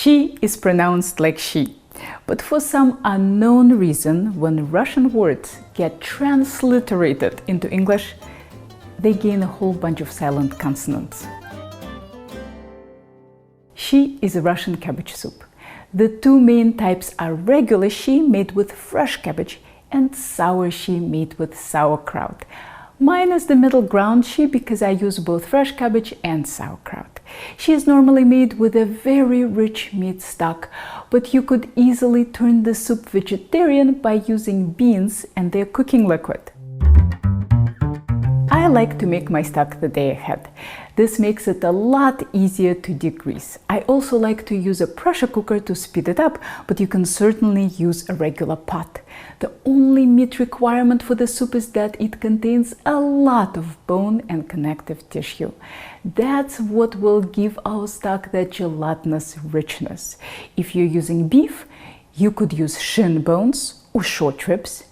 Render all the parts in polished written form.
Shchi is pronounced like she. But for some unknown reason, when Russian words get transliterated into English, they gain a whole bunch of silent consonants. Shchi is a Russian cabbage soup. The two main types are regular shchi made with fresh cabbage and sour shchi made with sauerkraut. Mine is the middle ground shchi because I use both fresh cabbage and sauerkraut. Shchi is normally made with a very rich meat stock, but you could easily turn the soup vegetarian by using beans and their cooking liquid. I like to make my stock the day ahead. This makes it a lot easier to degrease. I also like to use a pressure cooker to speed it up, but you can certainly use a regular pot. The only meat requirement for the soup is that it contains a lot of bone and connective tissue. That's what will give our stock that gelatinous richness. If you're using beef, you could use shin bones or short ribs.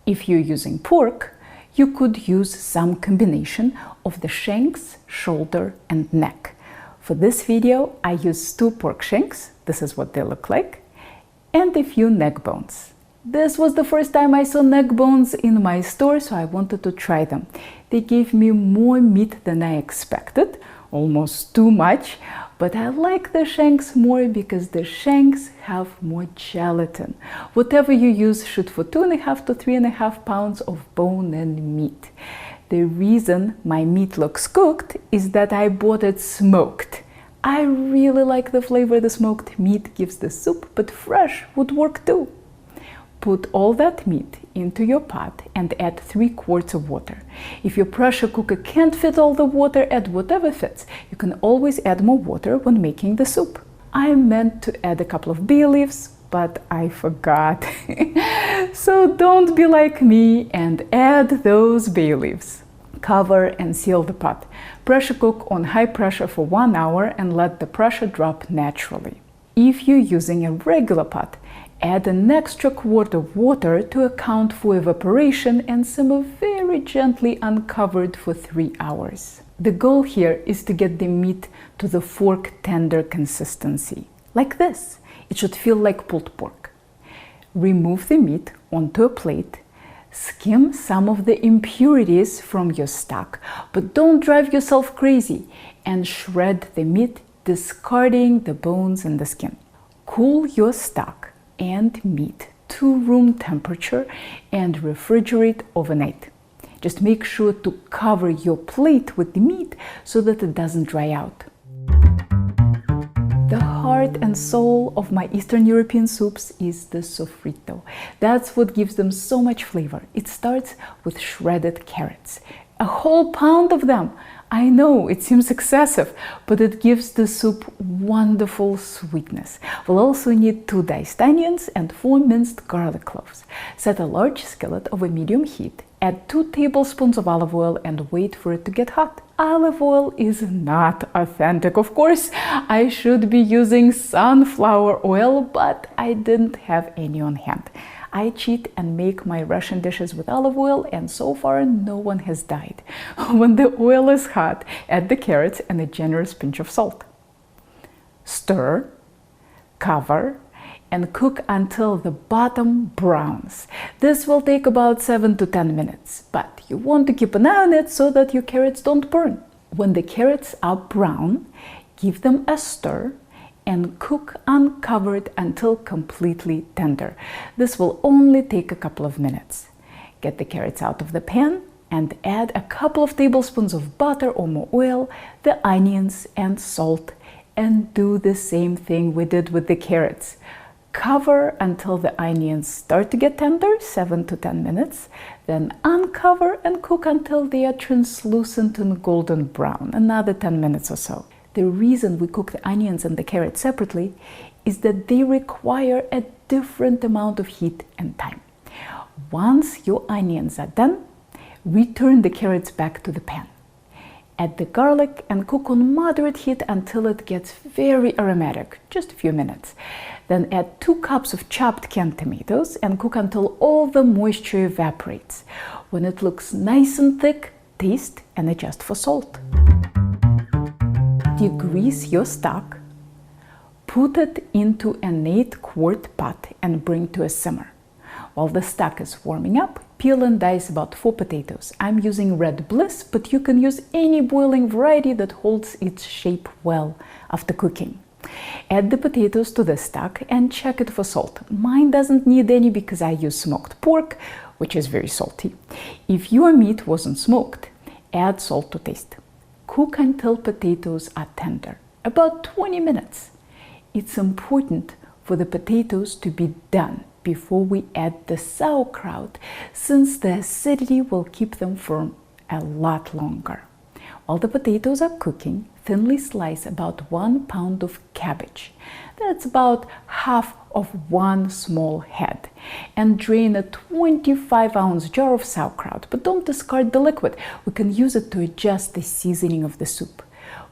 If you're using pork, you could use some combination of the shanks, shoulder, and neck. For this video, I used 2 pork shanks, this is what they look like, and a few neck bones. This was the first time I saw neck bones in my store, so I wanted to try them. They gave me more meat than I expected, almost too much, but I like the shanks more because the shanks have more gelatin. Whatever you use should for 2.5 to 3.5 pounds of bone and meat. The reason my meat looks cooked is that I bought it smoked. I really like the flavor the smoked meat gives the soup, but fresh would work too. Put all that meat into your pot and add 3 quarts of water. If your pressure cooker can't fit all the water, add whatever fits. You can always add more water when making the soup. I meant to add a couple of bay leaves, but I forgot. So don't be like me and add those bay leaves. Cover and seal the pot. Pressure cook on high pressure for 1 hour and let the pressure drop naturally. If you're using a regular pot, add an extra quart of water to account for evaporation and simmer very gently uncovered for 3 hours. The goal here is to get the meat to the fork tender consistency. Like this. It should feel like pulled pork. Remove the meat onto a plate. Skim some of the impurities from your stock, but don't drive yourself crazy, and shred the meat, discarding the bones and the skin. Cool your stock and meat to room temperature and refrigerate overnight. Just make sure to cover your plate with the meat so that it doesn't dry out. The heart and soul of my Eastern European soups is the sofrito. That's what gives them so much flavor. It starts with shredded carrots. A whole pound of them! I know it seems excessive, but it gives the soup wonderful sweetness. We'll also need 2 diced onions and 4 minced garlic cloves. Set a large skillet over medium heat. Add 2 tablespoons of olive oil and wait for it to get hot. Olive oil is not authentic, of course. I should be using sunflower oil, but I didn't have any on hand. I cheat and make my Russian dishes with olive oil, and so far no one has died. When the oil is hot, add the carrots and a generous pinch of salt. Stir, cover, and cook until the bottom browns. This will take about 7 to 10 minutes, but you want to keep an eye on it so that your carrots don't burn. When the carrots are brown, give them a stir and cook uncovered until completely tender. This will only take a couple of minutes. Get the carrots out of the pan and add a couple of tablespoons of butter or more oil, the onions and salt, and do the same thing we did with the carrots. Cover until the onions start to get tender, 7 to 10 minutes, then uncover and cook until they are translucent and golden brown, another 10 minutes or so. The reason we cook the onions and the carrots separately is that they require a different amount of heat and time. Once your onions are done, return the carrots back to the pan. Add the garlic and cook on moderate heat until it gets very aromatic, just a few minutes. Then add 2 cups of chopped canned tomatoes and cook until all the moisture evaporates. When it looks nice and thick, taste and adjust for salt. Degrease your stock. Put it into an 8-quart pot and bring to a simmer. While the stock is warming up, peel and dice about 4 potatoes. I'm using Red Bliss, but you can use any boiling variety that holds its shape well after cooking. Add the potatoes to the stock and check it for salt. Mine doesn't need any because I use smoked pork, which is very salty. If your meat wasn't smoked, add salt to taste. Cook until potatoes are tender, about 20 minutes. It's important for the potatoes to be done before we add the sauerkraut, since the acidity will keep them firm a lot longer. While the potatoes are cooking, thinly slice about 1 pound of cabbage. That's about half of 1 small head. And drain a 25-ounce jar of sauerkraut, but don't discard the liquid. We can use it to adjust the seasoning of the soup.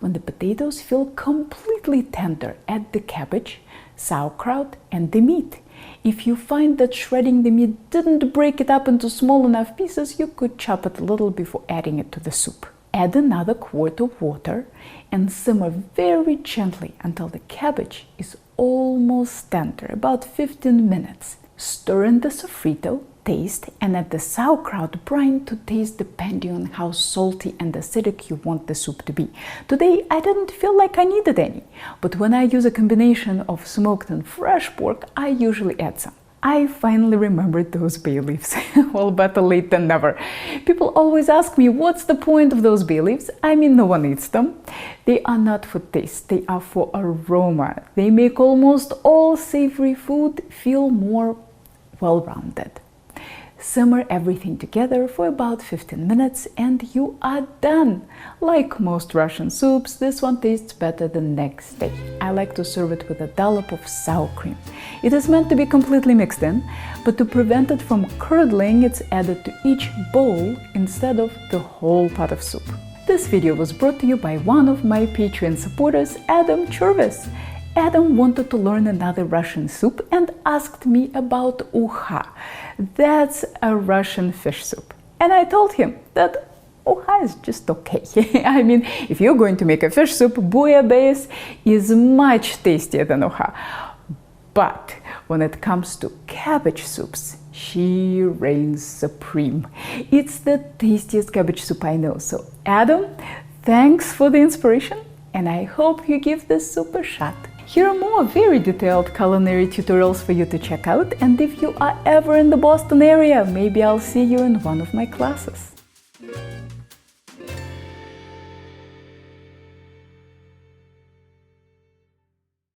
When the potatoes feel completely tender, add the cabbage, sauerkraut, and the meat. If you find that shredding the meat didn't break it up into small enough pieces, you could chop it a little before adding it to the soup. Add another quart of water and simmer very gently until the cabbage is almost tender, about 15 minutes. Stir in the sofrito, taste, and add the sauerkraut brine to taste depending on how salty and acidic you want the soup to be. Today I didn't feel like I needed any, but when I use a combination of smoked and fresh pork, I usually add some. I finally remembered those bay leaves. Well, better late than never. People always ask me, what's the point of those bay leaves? I mean, no one eats them. They are not for taste, they are for aroma. They make almost all savory food feel more well-rounded. Simmer everything together for about 15 minutes and you are done. Like most Russian soups, this one tastes better the next day. I like to serve it with a dollop of sour cream. It is meant to be completely mixed in, but to prevent it from curdling, it's added to each bowl instead of the whole pot of soup. This video was brought to you by one of my Patreon supporters, Adam Churvis. Adam wanted to learn another Russian soup and asked me about uha. That's a Russian fish soup. And I told him that uha is just okay. I mean, if you're going to make a fish soup, bouillabaisse is much tastier than uha. But when it comes to cabbage soups, she reigns supreme. It's the tastiest cabbage soup I know. So Adam, thanks for the inspiration, and I hope you give this soup a shot. Here are more very detailed culinary tutorials for you to check out, and if you are ever in the Boston area, maybe I'll see you in one of my classes.